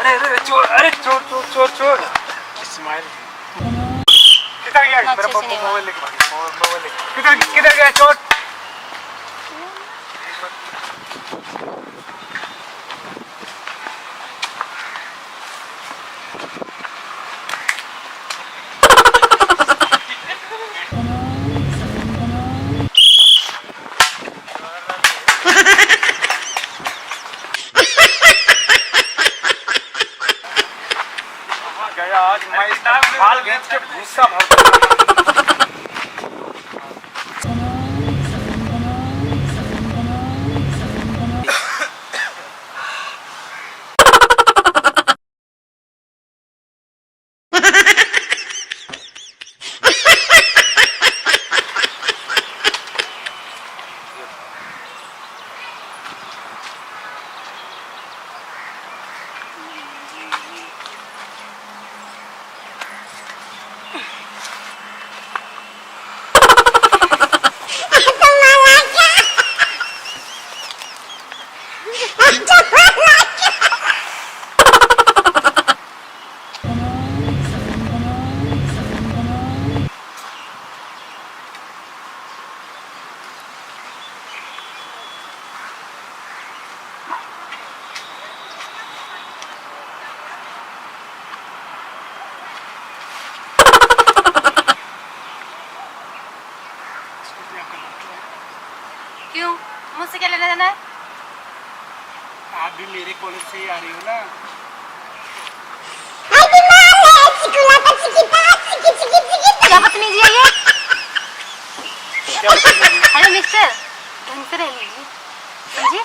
अरे अरे चोर, अरे चोर चोर चोर चोर। इस्माइल किधर गया? मेरा मोबाइल लेके भाग, मोबाइल लेके किधर किधर गया चोर? गया आज मैं इसका खाल घेंच के भूसा भर क्यों? मुझसे क्या लेना देना है? आप भी मेरे कॉलेज से ही आ रही हो ना? क्या बदतमीजी है ये? अरे मिस्टर, ढंग से रह लीजिए, समझिए?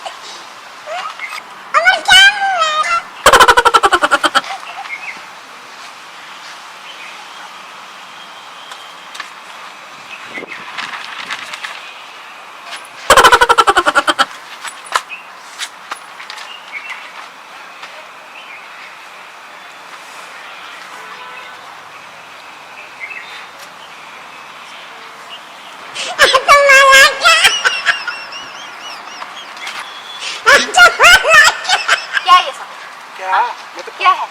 क्या है?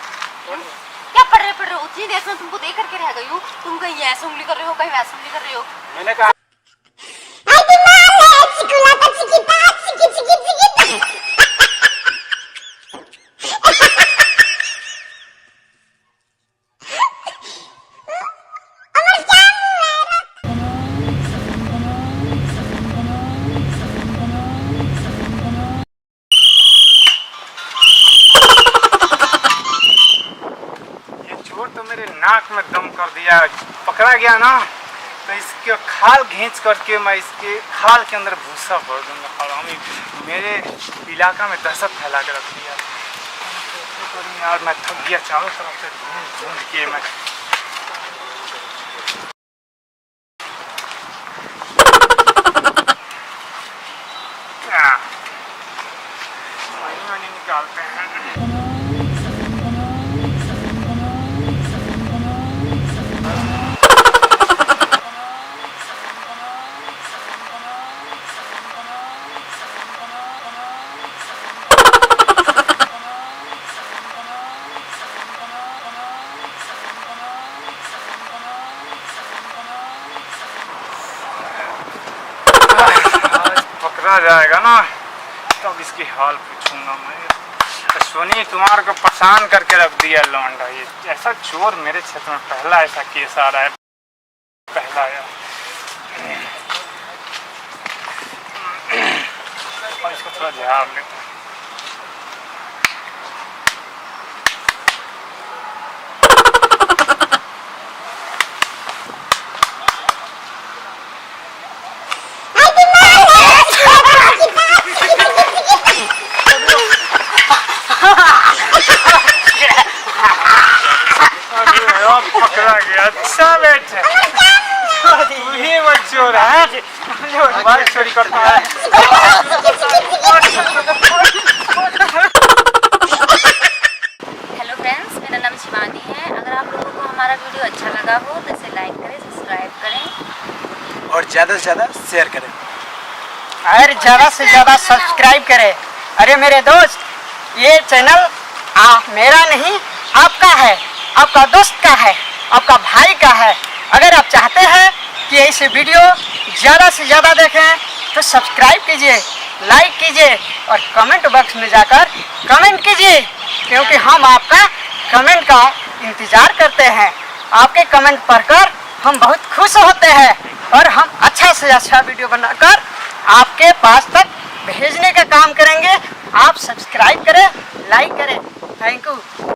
क्या पढ़ रहे हो? उतनी देर में तुमको देख करके रह गई हूँ। तुम कहीं ऐसे उंगली कर रहे हो, कहीं वैसे उंगली कर रहे हो। मैंने कहा तो मेरे नाक में दम कर दिया। पकड़ा गया ना तो इसके खाल घींच करके मैं इसके खाल के अंदर भूसा भर दूंगा। हरामी मेरे इलाका में दहशत फैला के रख दिया यार। मैं थक गया चारों तरफ से ढूंढ ढूंढ के। मैं महीने निकालते हैं। पकड़ा जाएगा ना तब इसकी हाल पूछूंगा मैं। सोनी तुम्हारे को परेशान करके रख दिया लौंडा। ये ऐसा चोर मेरे क्षेत्र में पहला ऐसा केस आ रहा है, पहला यार। और इसको थोड़ा ध्यान लेते। पकड़ा गया। अच्छा बेटे तू ही वो चोर है जो हमारी चोरी करता है। हेलो फ्रेंड्स, मेरा नाम शिवानी है। अगर आप लोगों को हमारा वीडियो अच्छा लगा हो तो इसे लाइक करें, सब्सक्राइब करें और ज़्यादा से ज़्यादा शेयर करें और ज़्यादा से ज़्यादा सब्सक्राइब करें। अरे मेरे दोस्त, ये चैनल मेरा नहीं, आपका है, आपका दोस्त का है, आपका भाई का है। अगर आप चाहते हैं कि ऐसे वीडियो ज़्यादा से ज़्यादा देखें तो सब्सक्राइब कीजिए, लाइक कीजिए और कमेंट बॉक्स में जाकर कमेंट कीजिए, क्योंकि हम आपका कमेंट का इंतज़ार करते हैं। आपके कमेंट पढ़कर हम बहुत खुश होते हैं और हम अच्छा से अच्छा वीडियो बनाकर आपके पास तक भेजने का काम करेंगे। आप सब्सक्राइब करें, लाइक करें। Thank you.